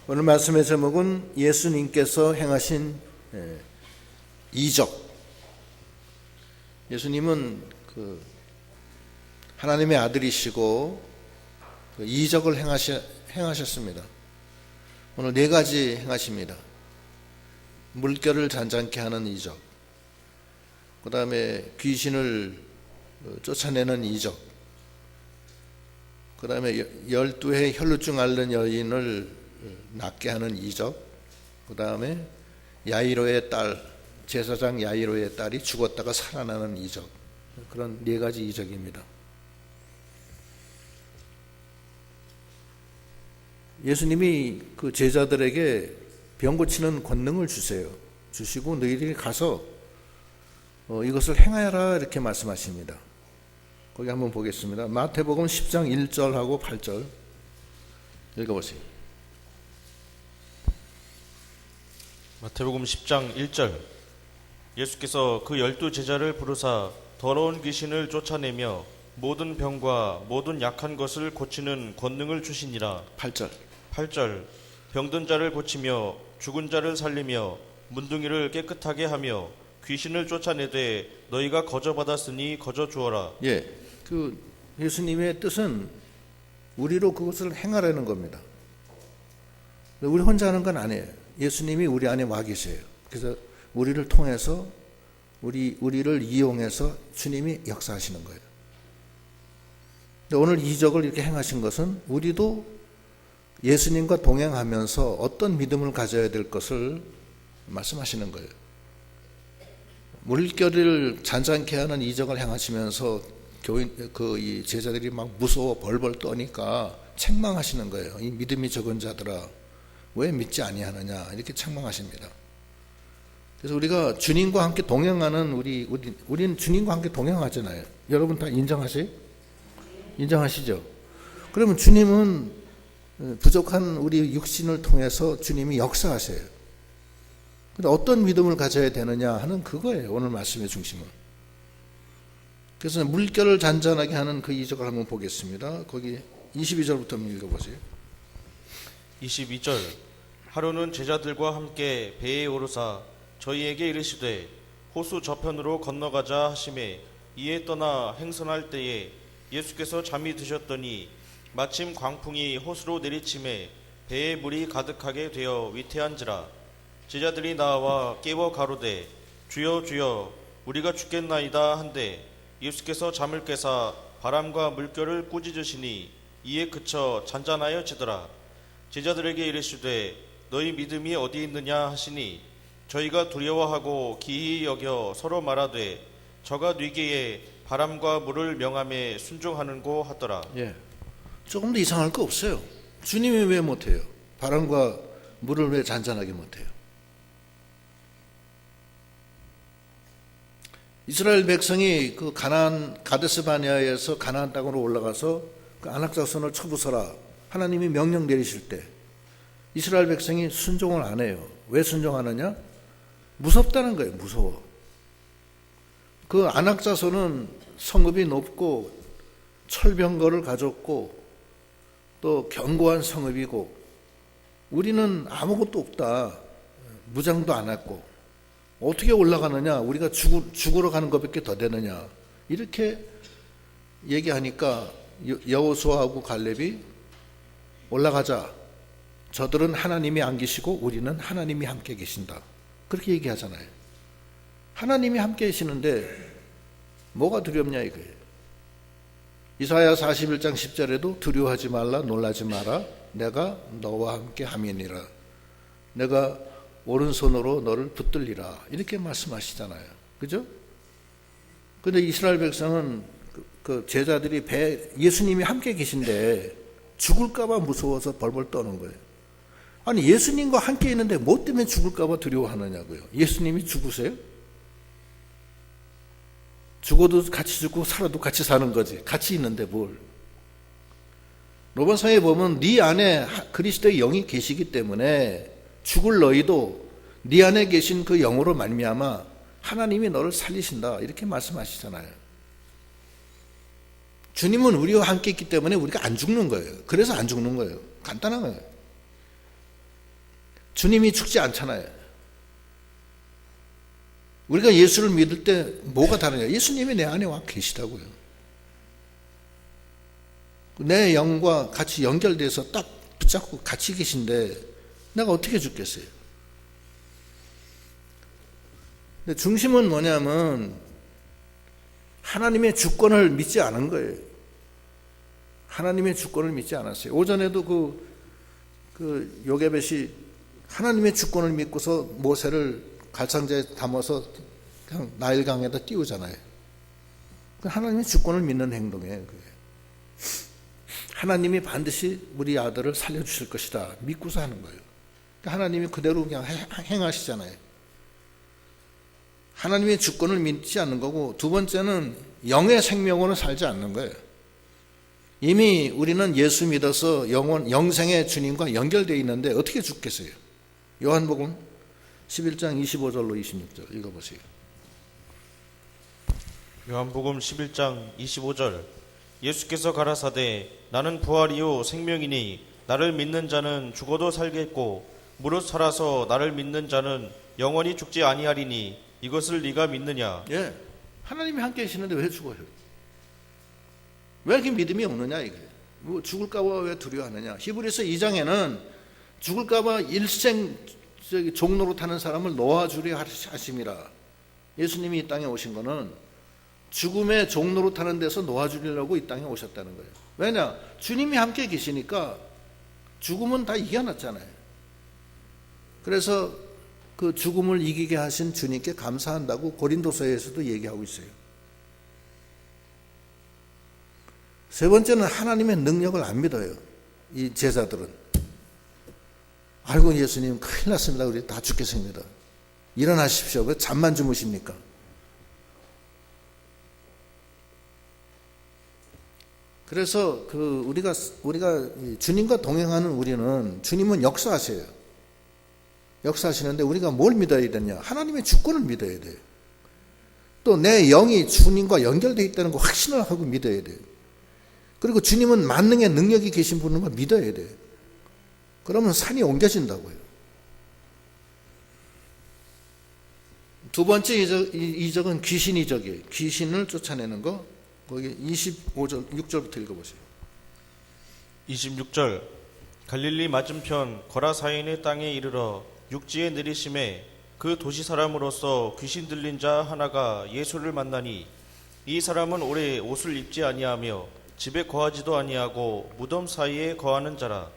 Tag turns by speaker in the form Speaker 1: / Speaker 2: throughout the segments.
Speaker 1: 오늘 말씀의 제목은 예수님께서 행하신 이적. 예수님은 하나님의 아들이시고 이적을 행하셨습니다. 오늘 네 가지 행하십니다. 물결을 잔잔케 하는 이적, 그 다음에 귀신을 쫓아내는 이적, 그 다음에 12해 혈루증 앓는 여인을 낫게 하는 이적, 그 다음에 야이로의 딸, 제사장 야이로의 딸이 죽었다가 살아나는 이적, 그런 네 가지 이적입니다. 예수님이 그 제자들에게 병 고치는 권능을 주시고 너희들이 가서 이것을 행하여라 이렇게 말씀하십니다. 거기 한번 보겠습니다. 마태복음 10장 1절하고 8절 읽어보세요.
Speaker 2: 마태복음 10장 1절. 예수께서 그 12제자를 부르사 더러운 귀신을 쫓아내며 모든 병과 모든 약한 것을 고치는 권능을 주시니라. 8절. 병든 자를 고치며 죽은 자를 살리며 문둥이를 깨끗하게 하며 귀신을 쫓아내되 너희가 거저 받았으니 거저 주어라.
Speaker 1: 그 예수님의 뜻은 우리로 그것을 행하라는 겁니다. 우리 혼자 하는 건 아니에요. 예수님이 우리 안에 와 계세요. 그래서 우리를 통해서 우리를 이용해서 주님이 역사하시는 거예요. 오늘 이적을 이렇게 행하신 것은 우리도 예수님과 동행하면서 어떤 믿음을 가져야 될 것을 말씀하시는 거예요. 물결을 잔잔케 하는 이적을 행하시면서 이 제자들이 막 무서워 벌벌 떠니까 책망하시는 거예요. 이 믿음이 적은 자들아, 왜 믿지 아니하느냐, 이렇게 책망하십니다. 그래서 우리가 주님과 함께 동행하는 우리는 주님과 함께 동행하잖아요. 여러분 다 인정하세요? 인정하시죠? 그러면 주님은 부족한 우리 육신을 통해서 주님이 역사하세요. 근데 어떤 믿음을 가져야 되느냐 하는 그거예요. 오늘 말씀의 중심은. 그래서 물결을 잔잔하게 하는 그 이적을 한번 보겠습니다. 거기 22절부터 한번 읽어보세요.
Speaker 2: 22절. 하루는 제자들과 함께 배에 오르사 저희에게 이르시되 호수 저편으로 건너가자 하시매 이에 떠나 행선할 때에 예수께서 잠이 드셨더니 마침 광풍이 호수로 내리침에 배에 물이 가득하게 되어 위태한지라. 제자들이 나와 깨워 가로되 주여 주여 우리가 죽겠나이다 한데 예수께서 잠을 깨사 바람과 물결을 꾸짖으시니 이에 그쳐 잔잔하여지더라. 제자들에게 이르시되 너희 믿음이 어디 있느냐 하시니 저희가 두려워하고 기이 여겨 서로 말하되 저가 뉘기에 바람과 물을 명함에 순종하는고 하더라.
Speaker 1: 조금 더 이상할 거 없어요. 주님이 왜 못해요? 바람과 물을 왜 잔잔하게 못해요? 이스라엘 백성이 그 가데스 바네아에서 가나안 땅으로 올라가서 그 안악자손을 쳐부숴라 하나님이 명령 내리실 때 이스라엘 백성이 순종을 안 해요. 왜 순종하느냐? 무섭다는 거예요. 무서워. 그 안악자손은 성읍이 높고 철병거를 가졌고 또 견고한 성읍이고 우리는 아무것도 없다. 무장도 안 했고 어떻게 올라가느냐? 우리가 죽으러 가는 것밖에 더 되느냐? 이렇게 얘기하니까 여호수아하고 갈렙이 올라가자. 저들은 하나님이 안 계시고 우리는 하나님이 함께 계신다. 그렇게 얘기하잖아요. 하나님이 함께 계시는데 뭐가 두렵냐 이거예요. 이사야 41장 10절에도 두려워하지 말라 놀라지 마라 내가 너와 함께 함이니라. 내가 오른손으로 너를 붙들리라 이렇게 말씀하시잖아요. 그죠? 근데 이스라엘 백성은 그 제자들이 예수님이 함께 계신데 죽을까 봐 무서워서 벌벌 떠는 거예요. 아니 예수님과 함께 있는데 뭐 때문에 죽을까 봐 두려워하느냐고요. 예수님이 죽으세요? 죽어도 같이 죽고 살아도 같이 사는 거지. 같이 있는데 뭘. 로마서에 보면 네 안에 그리스도의 영이 계시기 때문에 죽을 너희도 네 안에 계신 그 영으로 말미암아 하나님이 너를 살리신다 이렇게 말씀하시잖아요. 주님은 우리와 함께 있기 때문에 우리가 안 죽는 거예요. 그래서 안 죽는 거예요. 간단한 거예요. 주님이 죽지 않잖아요. 우리가 예수를 믿을 때 뭐가 다르냐? 예수님이 내 안에 와 계시다고요. 내 영과 같이 연결돼서 딱 붙잡고 같이 계신데 내가 어떻게 죽겠어요? 근데 중심은 뭐냐면 하나님의 주권을 믿지 않은 거예요. 하나님의 주권을 믿지 않았어요. 오전에도 그 요게벳이 하나님의 주권을 믿고서 모세를 갈상자에 담아서 그냥 나일강에다 띄우잖아요. 하나님의 주권을 믿는 행동이에요. 그게. 하나님이 반드시 우리 아들을 살려주실 것이다 믿고서 하는 거예요. 하나님이 그대로 그냥 행하시잖아요. 하나님의 주권을 믿지 않는 거고, 두 번째는 영의 생명으로 살지 않는 거예요. 이미 우리는 예수 믿어서 영생의 주님과 연결되어 있는데 어떻게 죽겠어요? 요한복음 11장 25절로 26절 읽어보세요.
Speaker 2: 요한복음 11장 25절. 예수께서 가라사대 나는 부활이요 생명이니 나를 믿는 자는 죽어도 살겠고 무릇 살아서 나를 믿는 자는 영원히 죽지 아니하리니 이것을 네가 믿느냐?
Speaker 1: 예, 하나님이 함께 계시는데 왜 죽어요? 왜 이렇게 믿음이 없느냐 이게. 뭐 죽을까 봐 왜 두려워하느냐. 히브리서 2장에는 죽을까 봐 일생 종로로 타는 사람을 놓아주려 하심이라. 예수님이 이 땅에 오신 거는 죽음의 종로로 타는 데서 놓아주려고 이 땅에 오셨다는 거예요. 왜냐? 주님이 함께 계시니까 죽음은 다 이겨놨잖아요. 그래서 그 죽음을 이기게 하신 주님께 감사한다고 고린도서에서도 얘기하고 있어요. 세 번째는 하나님의 능력을 안 믿어요. 이 제자들은. 아이고 예수님 큰일 났습니다. 우리 다 죽겠습니다. 일어나십시오. 왜 잠만 주무십니까? 그래서 우리가 주님과 동행하는 우리는 주님은 역사하세요. 역사하시는데 우리가 뭘 믿어야 되냐? 하나님의 주권을 믿어야 돼요. 또 내 영이 주님과 연결되어 있다는 거 확신을 하고 믿어야 돼요. 그리고 주님은 만능의 능력이 계신 분인 걸 믿어야 돼요. 그러면 산이 옮겨진다고요. 두 번째 이적은 귀신 이적이에요. 귀신을 쫓아내는 거. 거기 25절 6절부터 읽어보세요.
Speaker 2: 26절. 갈릴리 맞은편 거라사인의 땅에 이르러 육지에 내리심에 그 도시 사람으로서 귀신 들린 자 하나가 예수를 만나니 이 사람은 오래 옷을 입지 아니하며 집에 거하지도 아니하고 무덤 사이에 거하는 자라.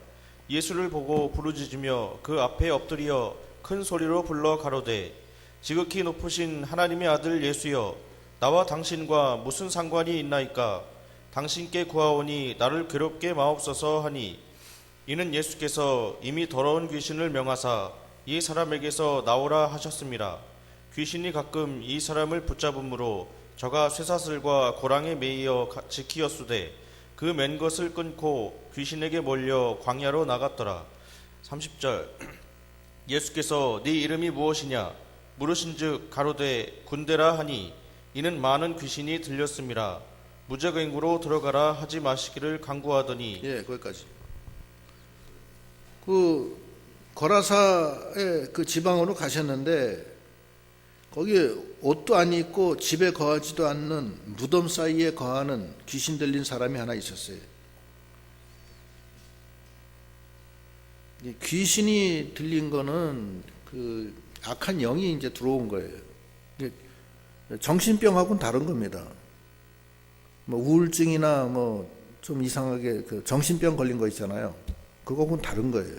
Speaker 2: 예수를 보고 부르짖으며 그 앞에 엎드려 큰 소리로 불러 가로되 지극히 높으신 하나님의 아들 예수여 나와 당신과 무슨 상관이 있나이까? 당신께 구하오니 나를 괴롭게 마옵소서 하니 이는 예수께서 이미 더러운 귀신을 명하사 이 사람에게서 나오라 하셨습니다. 귀신이 가끔 이 사람을 붙잡음으로 저가 쇠사슬과 고랑에 매이어 지키었으되 그 맨 것을 끊고 귀신에게 몰려 광야로 나갔더라. 30절. 예수께서 네 이름이 무엇이냐 물으신즉 가로되 군대라 하니 이는 많은 귀신이 들렸습니다. 무적행구로 들어가라 하지 마시기를 간구하더니.
Speaker 1: 예, 거기까지. 거라사의 그 지방으로 가셨는데 거기에 옷도 안 입고 집에 거하지도 않는 무덤 사이에 거하는 귀신 들린 사람이 하나 있었어요. 귀신이 들린 거는 그 악한 영이 이제 들어온 거예요. 정신병하고는 다른 겁니다. 뭐 우울증이나 뭐 좀 이상하게 그 정신병 걸린 거 있잖아요. 그거하고는 다른 거예요.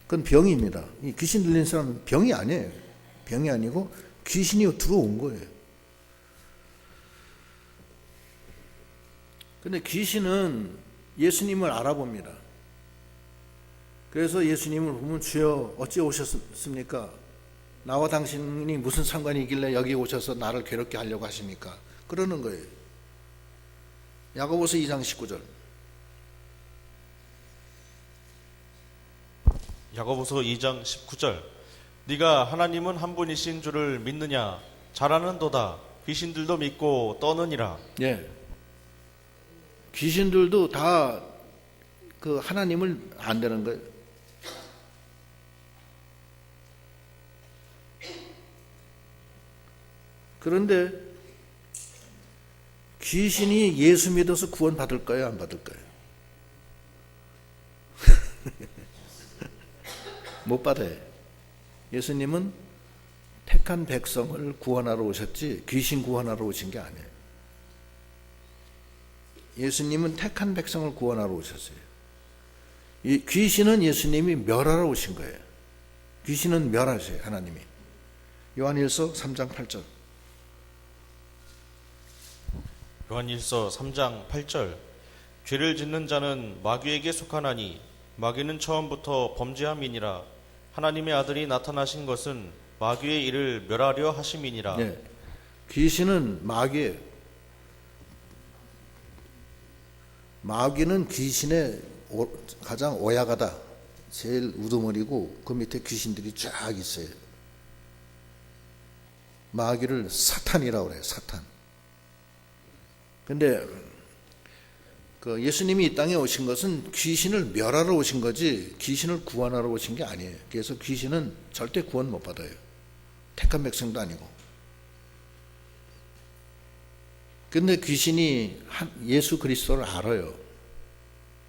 Speaker 1: 그건 병입니다. 이 귀신 들린 사람은 병이 아니에요. 병이 아니고 귀신이 들어온 거예요. 근데 귀신은 예수님을 알아봅니다. 그래서 예수님을 보면 주여 어찌 오셨습니까? 나와 당신이 무슨 상관이 있길래 여기 오셔서 나를 괴롭게 하려고 하십니까? 그러는 거예요. 야고보서 2장 19절.
Speaker 2: 야고보서 2장 19절. 네가 하나님은 한 분이신 줄을 믿느냐? 잘하는도다. 귀신들도 믿고 떠느니라.
Speaker 1: 예. 귀신들도 다 그 하나님을 안 되는 거예요. 그런데 귀신이 예수 믿어서 구원 받을까요? 안 받을까요? 못 받아요. 예수님은 택한 백성을 구원하러 오셨지 귀신 구원하러 오신 게 아니에요. 예수님은 택한 백성을 구원하러 오셨어요. 이 귀신은 예수님이 멸하러 오신 거예요. 귀신은 멸하세요, 하나님이. 요한일서 3장 8절.
Speaker 2: 요한일서 3장 8절. 죄를 짓는 자는 마귀에게 속하나니 마귀는 처음부터 범죄함이니라. 하나님의 아들이 나타나신 것은 마귀의 일을 멸하려 하심이니라.
Speaker 1: 네. 귀신은 마귀예요. 마귀는 귀신의 가장 오야가다. 제일 우두머리고 그 밑에 귀신들이 쫙 있어요. 마귀를 사탄이라고 그래요. 사탄. 근데 그 예수님이 이 땅에 오신 것은 귀신을 멸하러 오신 거지 귀신을 구원하러 오신 게 아니에요. 그래서 귀신은 절대 구원 못 받아요. 택한 백성도 아니고. 근데 귀신이 예수 그리스도를 알아요.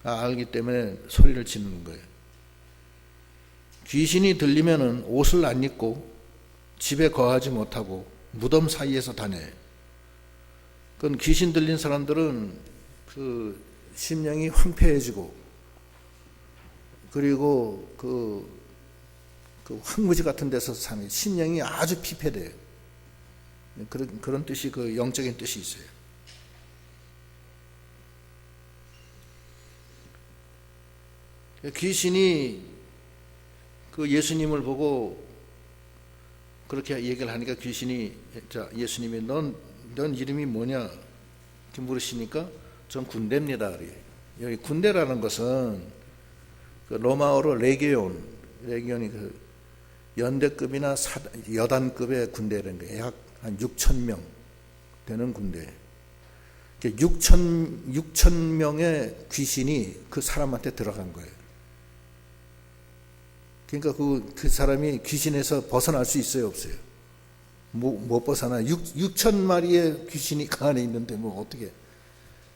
Speaker 1: 알기 때문에 소리를 지르는 거예요. 귀신이 들리면은 옷을 안 입고 집에 거하지 못하고 무덤 사이에서 다녀요. 그건 귀신 들린 사람들은 그 심령이 황폐해지고 그리고 그 황무지 같은 데서 사는 심령이 아주 피폐돼요. 그런 뜻이 그 영적인 뜻이 있어요. 귀신이 그 예수님을 보고 그렇게 얘기를 하니까 귀신이 예수님이 넌 이름이 뭐냐 이렇게 물으시니까 전 군대입니다. 여기 군대라는 것은 그 로마어로 레기온이 그 연대급이나 여단급의 군대라는 거예요. 약 한 6천 명 되는 군대. 6천 명의 귀신이 그 사람한테 들어간 거예요. 그러니까 그 사람이 귀신에서 벗어날 수 있어요, 없어요? 못 벗어나. 6천 마리의 귀신이 그 안에 있는데 뭐 어떻게?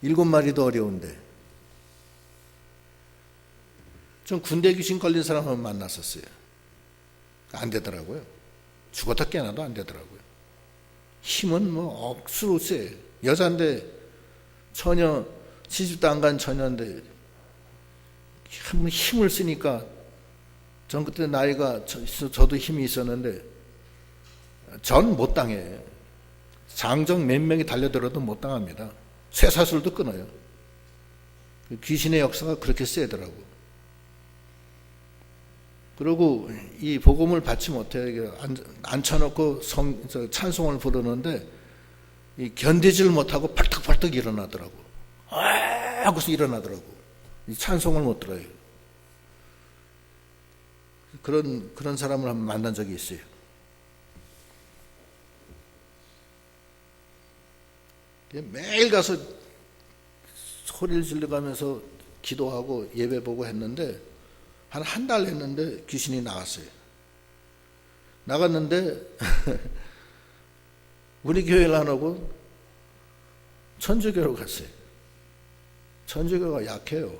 Speaker 1: 7마리도 어려운데. 전 군대 귀신 걸린 사람을 만났었어요. 안 되더라고요. 죽었다 깨어나도 안 되더라고요. 힘은 뭐 억수로 세. 여자인데 처녀, 시집도 안 간 처녀인데 힘을 쓰니까 전 그때 나이가 저도 힘이 있었는데 전 못 당해. 장정 몇 명이 달려들어도 못 당합니다. 쇠사슬도 끊어요. 귀신의 역사가 그렇게 세더라고. 그리고 이 복음을 받지 못해 앉혀놓고 찬송을 부르는데 견디질 못하고 팔떡팔떡 일어나더라고. 하고서 일어나더라고. 이 찬송을 못 들어요. 그런 사람을 한번 만난 적이 있어요. 매일 가서 소리를 질러가면서 기도하고 예배 보고 했는데 한 달 했는데 귀신이 나갔어요. 나갔는데 우리 교회를 안 오고 천주교로 갔어요. 천주교가 약해요.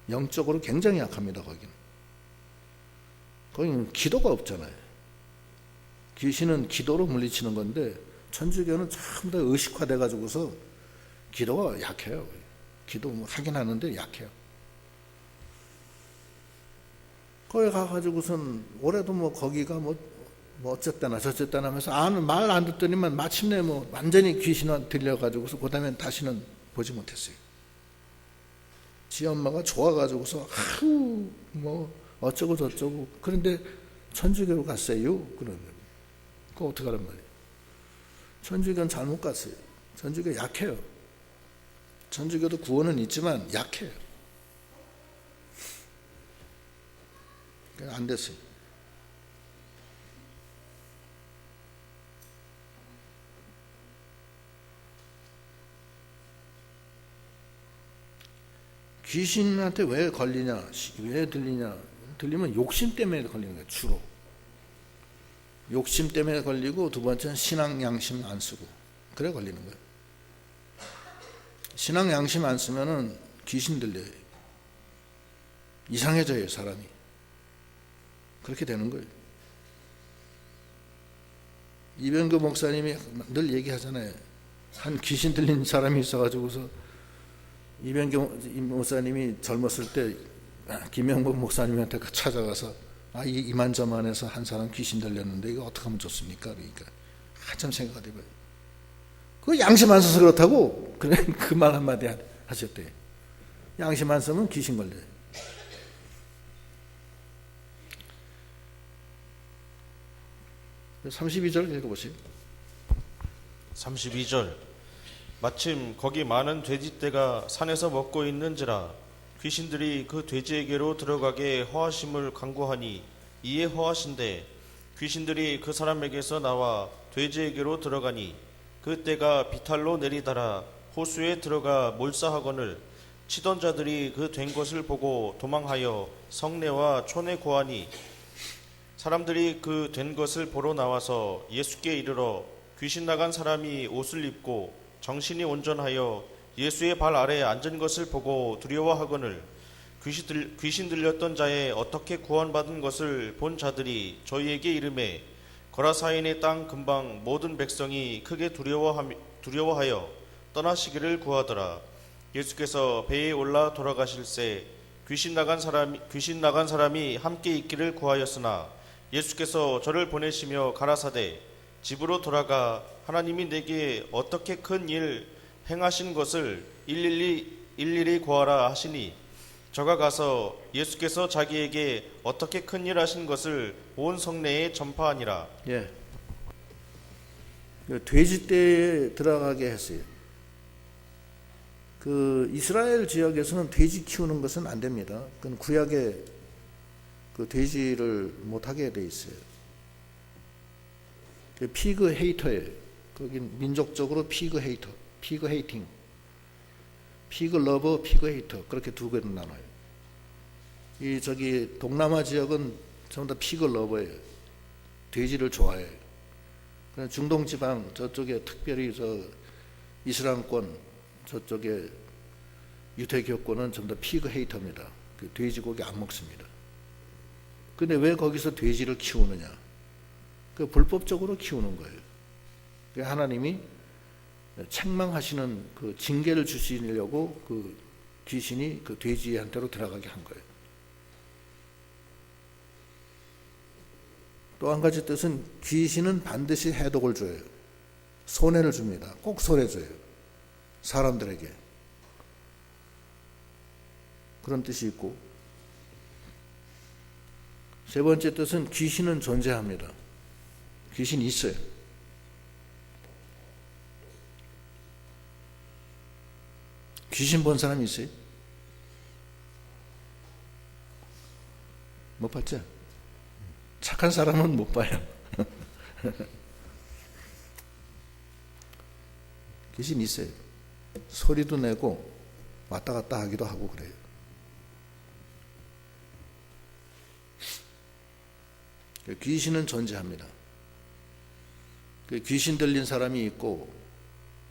Speaker 1: 영적으로 굉장히 약합니다. 거기는 기도가 없잖아요. 귀신은 기도로 물리치는 건데 천주교는 전부 다 의식화돼 가지고서 기도가 약해요. 기도 하긴 하는데 약해요. 거기 가가지고선 올해도 뭐 거기가 뭐 어쨌다나 저쨌다나 하면서 말 안 듣더니만 마침내 뭐 완전히 귀신이 들려가지고서 그 다음에 다시는 보지 못했어요. 지 엄마가 좋아가지고서 아우 뭐 어쩌고 저쩌고. 그런데 천주교로 갔어요. 그러면 그거 어떡하란 말이에요. 천주교는 잘못 갔어요. 천주교 약해요. 천주교도 구원은 있지만 약해요. 안 됐어요. 귀신한테 왜 걸리냐, 왜 들리냐? 들리면 욕심 때문에 걸리는 거예요, 주로. 욕심 때문에 걸리고, 두 번째는 신앙 양심 안 쓰고, 그래 걸리는 거예요. 신앙 양심 안 쓰면은 귀신 들려요. 이상해져요, 사람이. 그렇게 되는 거예요. 이병규 목사님이 늘 얘기하잖아요. 한 귀신 들린 사람이 있어가지고서 이병규 목사님이 젊었을 때 김영복 목사님한테 찾아가서 이만저만해서 한 사람 귀신 들렸는데 이거 어떻게 하면 좋습니까? 그러니까 한참 생각을 해봐요. 그 양심 안 써서 그렇다고 그래 그 말 한마디 하셨대요. 양심 안 쓰면 귀신 걸려요. 그 32절 읽어보세요.
Speaker 2: 32절 마침 거기 많은 돼지떼가 산에서 먹고 있는지라 귀신들이 그 돼지에게로 들어가게 허하심을 간구하니 이에 허하신대 귀신들이 그 사람에게서 나와 돼지에게로 들어가니 그 떼가 비탈로 내리달아 호수에 들어가 몰사하거늘 치던 자들이 그 된 것을 보고 도망하여 성내와 촌에 고하니 사람들이 그 된 것을 보러 나와서 예수께 이르러 귀신 나간 사람이 옷을 입고 정신이 온전하여 예수의 발 아래에 앉은 것을 보고 두려워하거늘 귀신 들렸던 자의 어떻게 구원받은 것을 본 자들이 저희에게 이르매 거라사인의 땅 근방 모든 백성이 크게 두려워하여 떠나시기를 구하더라. 예수께서 배에 올라 돌아가실새 귀신 나간 사람이 함께 있기를 구하였으나 예수께서 저를 보내시며 가라사대 집으로 돌아가 하나님이 내게 어떻게 큰 일 행하신 것을 일일이 고하라 하시니 저가 가서 예수께서 자기에게 어떻게 큰 일 하신 것을 온 성내에 전파하니라.
Speaker 1: 예. 돼지떼에 들어가게 했어요. 그 이스라엘 지역에서는 돼지 키우는 것은 안 됩니다. 그건 구약에 그 돼지를 못 하게 돼 있어요. 피그 헤이터예요. 거긴 민족적으로 피그 헤이터, 피그 헤이팅, 피그 러버, 피그 헤이터 그렇게 두 개로 나눠요. 이 동남아 지역은 전부 다 피그 러버예요. 돼지를 좋아해요. 그냥 중동 지방 저쪽에 특별히 이슬람권 저쪽에 유대교권은 전부 다 피그 헤이터입니다. 돼지고기 안 먹습니다. 근데 왜 거기서 돼지를 키우느냐? 그 불법적으로 키우는 거예요. 하나님이 책망하시는 그 징계를 주시려고 그 귀신이 그 돼지한테로 들어가게 한 거예요. 또 한 가지 뜻은 귀신은 반드시 해독을 줘요. 손해를 줍니다. 꼭 손해줘요. 사람들에게. 그런 뜻이 있고, 세 번째 뜻은 귀신은 존재합니다. 귀신이 있어요. 귀신 본 사람이 있어요? 못 봤죠? 착한 사람은 못 봐요. 귀신 있어요. 소리도 내고 왔다 갔다 하기도 하고 그래요. 귀신은 존재합니다. 귀신 들린 사람이 있고,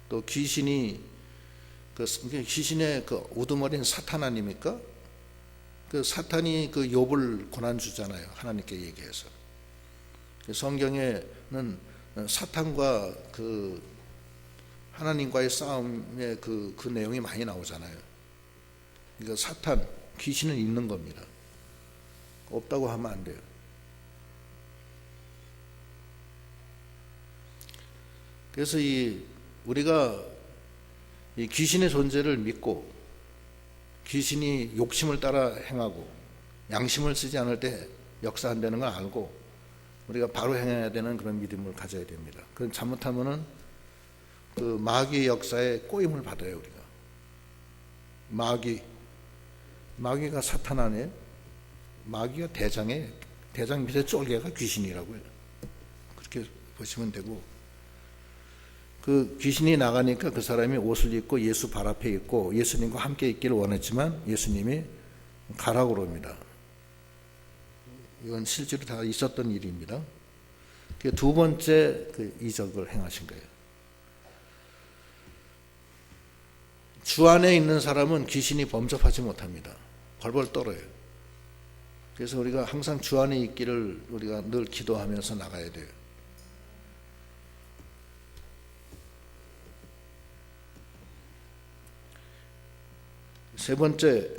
Speaker 1: 또 귀신의 그 우두머리는 사탄 아닙니까? 그 사탄이 그 욥을 고난 주잖아요. 하나님께 얘기해서. 성경에는 사탄과 그 하나님과의 싸움의 그 내용이 많이 나오잖아요. 그러니까 사탄, 귀신은 있는 겁니다. 없다고 하면 안 돼요. 그래서 우리가 이 귀신의 존재를 믿고 귀신이 욕심을 따라 행하고 양심을 쓰지 않을 때 역사한다는 걸 알고 우리가 바로 행해야 되는 그런 믿음을 가져야 됩니다. 그건 잘못하면은 그 마귀의 역사에 꼬임을 받아요. 우리가 마귀가 사탄 아니에요? 마귀가 대장 밑에 쫄개가 귀신이라고요. 그렇게 보시면 되고, 그 귀신이 나가니까 그 사람이 옷을 입고 예수 발 앞에 있고 예수님과 함께 있기를 원했지만 예수님이 가라고 그럽니다. 이건 실제로 다 있었던 일입니다. 그게 두 번째 그 이적을 행하신 거예요. 주 안에 있는 사람은 귀신이 범접하지 못합니다. 벌벌 떨어요. 그래서 우리가 항상 주 안에 있기를 우리가 늘 기도하면서 나가야 돼요. 세 번째는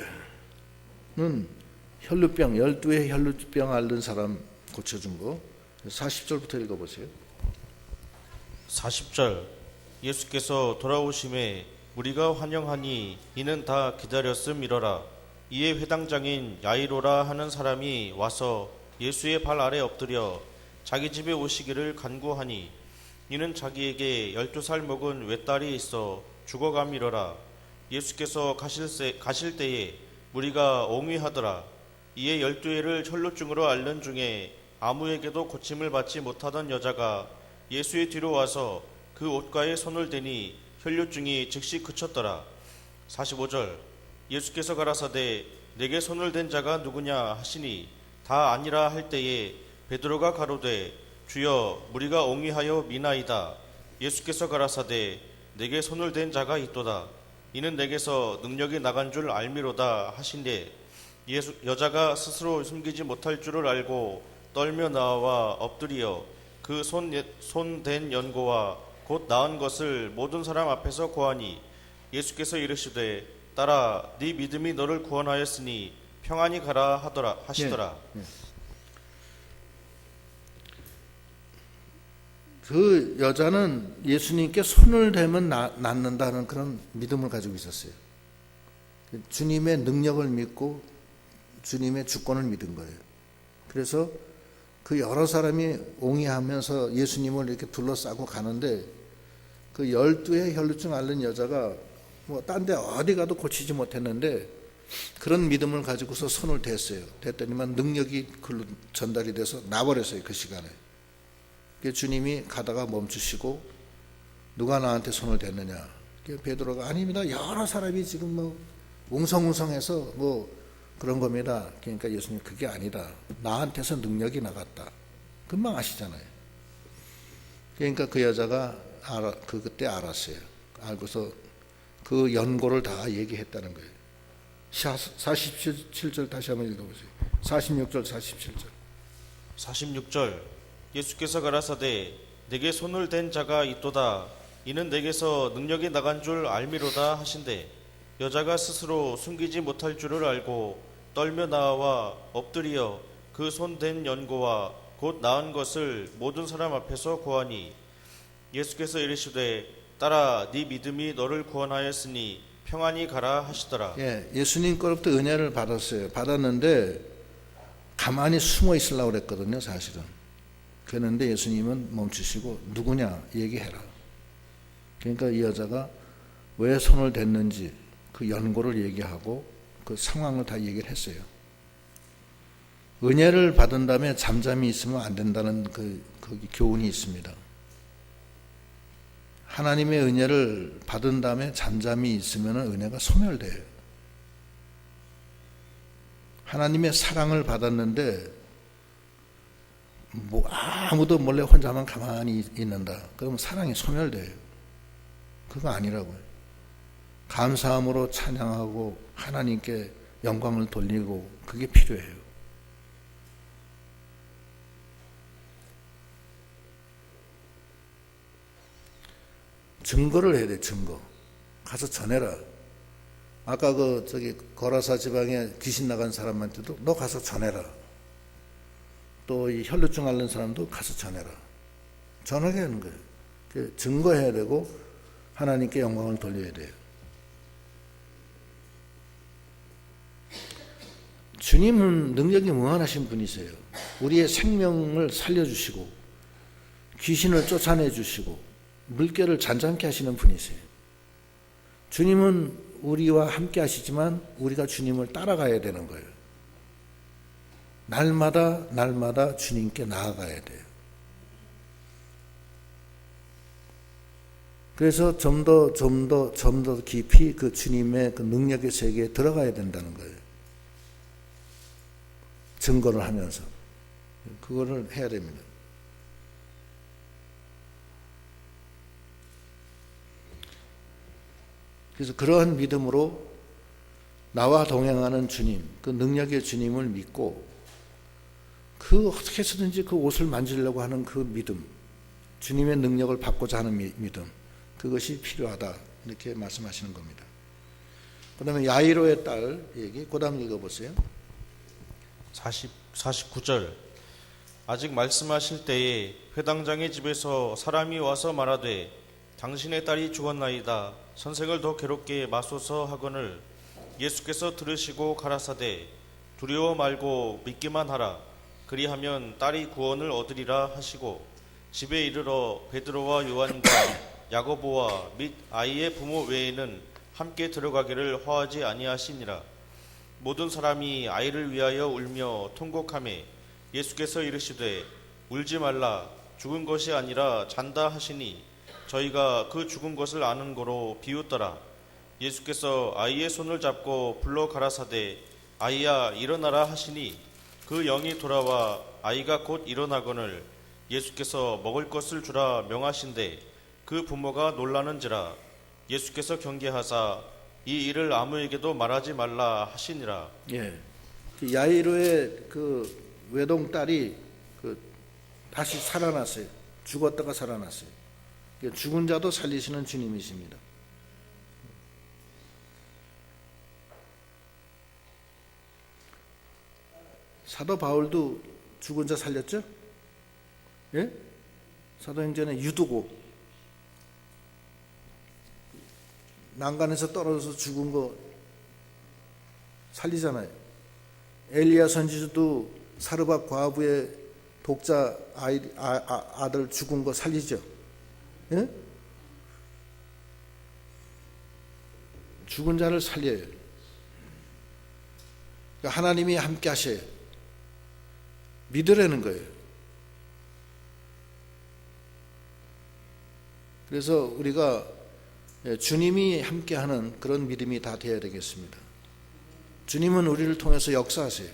Speaker 1: 혈루병, 12의 혈루병 앓는 사람 고쳐준 거. 40절부터 읽어보세요.
Speaker 2: 40절 예수께서 돌아오심에 우리가 환영하니 이는 다 기다렸음이러라. 이에 회당장인 야이로라 하는 사람이 와서 예수의 발 아래 엎드려 자기 집에 오시기를 간구하니 이는 자기에게 12살 먹은 외딸이 있어 죽어감이러라. 예수께서 가실 때에 무리가 옹위하더라. 이에 12회를 혈루증으로 앓는 중에 아무에게도 고침을 받지 못하던 여자가 예수의 뒤로 와서 그 옷가에 손을 대니 혈루증이 즉시 그쳤더라. 45절 예수께서 가라사대 내게 손을 댄 자가 누구냐 하시니 다 아니라 할 때에 베드로가 가로되 주여 무리가 옹위하여 미나이다. 예수께서 가라사대 내게 손을 댄 자가 있도다. 이는 내게서 능력이 나간 줄 알미로다 하신대 여자가 스스로 숨기지 못할 줄을 알고 떨며 나와 엎드리어 그 손 댄 연고와 곧 나은 것을 모든 사람 앞에서 고하니 예수께서 이르시되 딸아 네 믿음이 너를 구원하였으니 평안히 가라 하시더라.
Speaker 1: 예, 예. 그 여자는 예수님께 손을 대면 낫는다는 그런 믿음을 가지고 있었어요. 주님의 능력을 믿고 주님의 주권을 믿은 거예요. 그래서 그 여러 사람이 옹이하면서 예수님을 이렇게 둘러싸고 가는데 그 12의 혈루증 앓는 여자가 뭐 딴 데 어디 가도 고치지 못했는데 그런 믿음을 가지고서 손을 댔어요. 댔더니만 능력이 글로 전달이 돼서 나버렸어요. 그 시간에. 주님이 가다가 멈추시고 누가 나한테 손을 댔느냐. 베드로가 아닙니다. 여러 사람이 지금 뭐 웅성웅성해서 뭐 그런 겁니다. 그러니까 예수님 그게 아니다. 나한테서 능력이 나갔다. 금방 아시잖아요. 그러니까 그 여자가 그때 알았어요. 알고서 그 연고를 다 얘기했다는 거예요. 47절 다시 한번 읽어보세요. 46절 47절
Speaker 2: 46절 예수께서 가라사대 내게 손을 댄 자가 있도다. 이는 내게서 능력이 나간 줄 알미로다 하신대 여자가 스스로 숨기지 못할 줄을 알고 떨며 나와 엎드리어 그 손 댄 연고와 곧 나은 것을 모든 사람 앞에서 고하니 예수께서 이르시되 딸아 네 믿음이 너를 구원하였으니 평안히 가라 하시더라.
Speaker 1: 예, 예수님 거로부터 은혜를 받았어요. 받았는데 가만히 숨어 있으려고 그랬거든요. 사실은. 그랬는데 예수님은 멈추시고 누구냐 얘기해라. 그러니까 이 여자가 왜 손을 댔는지 그 연고를 얘기하고 그 상황을 다 얘기를 했어요. 은혜를 받은 다음에 잠잠히 있으면 안 된다는 거기 교훈이 있습니다. 하나님의 은혜를 받은 다음에 잠잠히 있으면 은혜가 소멸돼요. 하나님의 사랑을 받았는데 뭐 아무도 몰래 혼자만 가만히 있는다. 그러면 사랑이 소멸돼요. 그거 아니라고요. 감사함으로 찬양하고 하나님께 영광을 돌리고 그게 필요해요. 증거를 해야 돼. 증거. 가서 전해라. 아까 거라사 지방에 귀신 나간 사람한테도 너 가서 전해라. 또 이 혈루증 앓는 사람도 가서 전해라. 전하게 하는 거예요. 증거해야 되고 하나님께 영광을 돌려야 돼요. 주님은 능력이 무한하신 분이세요. 우리의 생명을 살려주시고 귀신을 쫓아내주시고 물결을 잔잔케 하시는 분이세요. 주님은 우리와 함께 하시지만 우리가 주님을 따라가야 되는 거예요. 날마다 주님께 나아가야 돼요. 그래서 좀 더 깊이 그 주님의 그 능력의 세계에 들어가야 된다는 거예요. 증거를 하면서. 그거를 해야 됩니다. 그래서 그러한 믿음으로 나와 동행하는 주님, 그 능력의 주님을 믿고 그 어떻게 해서든지 그 옷을 만지려고 하는 그 믿음, 주님의 능력을 받고자 하는 믿음, 그것이 필요하다 이렇게 말씀하시는 겁니다. 그 다음에 야이로의 딸 얘기 그 다음 읽어보세요.
Speaker 2: 49절. 아직 말씀하실 때에 회당장의 집에서 사람이 와서 말하되 당신의 딸이 죽었나이다. 선생을 더 괴롭게 마소서 하거늘 예수께서 들으시고 가라사대 두려워 말고 믿기만 하라. 그리하면 딸이 구원을 얻으리라 하시고 집에 이르러 베드로와 요한과 야고보와 및 아이의 부모 외에는 함께 들어가기를 허하지 아니하시니라. 모든 사람이 아이를 위하여 울며 통곡하매 예수께서 이르시되 울지 말라. 죽은 것이 아니라 잔다 하시니 저희가 그 죽은 것을 아는 거로 비웃더라. 예수께서 아이의 손을 잡고 불러 가라사대 아이야 일어나라 하시니 그 영이 돌아와 아이가 곧 일어나거늘 예수께서 먹을 것을 주라 명하신대 그 부모가 놀라는지라. 예수께서 경계하사 이 일을 아무에게도 말하지 말라 하시니라.
Speaker 1: 예, 그 야이로의 그 외동 딸이 다시 살아났어요. 죽었다가 살아났어요. 죽은 자도 살리시는 주님이십니다. 사도 바울도 죽은 자 살렸죠? 예? 사도행전에 유두고 난간에서 떨어져서 죽은 거 살리잖아요. 엘리야 선지자도 사르밧 과부의 독자 아들 죽은 거 살리죠. 예? 죽은 자를 살려요. 그러니까 하나님이 함께 하셔요. 믿으라는 거예요. 그래서 우리가 주님이 함께하는 그런 믿음이 다 되어야 되겠습니다. 주님은 우리를 통해서 역사하세요.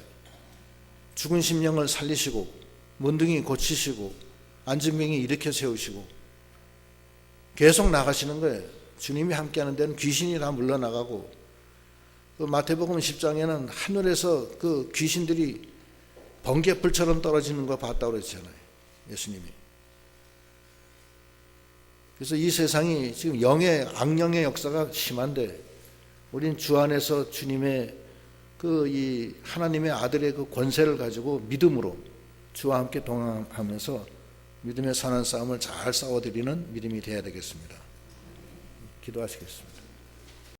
Speaker 1: 죽은 심령을 살리시고 문둥이 고치시고 앉은 병이 일으켜 세우시고 계속 나가시는 거예요. 주님이 함께하는 데는 귀신이 다 물러나가고 그 마태복음 10장에는 하늘에서 그 귀신들이 번개불처럼 떨어지는 거 봤다고 그랬잖아요. 예수님이. 그래서 이 세상이 지금 악령의 역사가 심한데 우린 주 안에서 주님의 이 하나님의 아들의 그 권세를 가지고 믿음으로 주와 함께 동행하면서 믿음의 선한 싸움을 잘 싸워드리는 믿음이 되어야 되겠습니다. 기도하시겠습니다.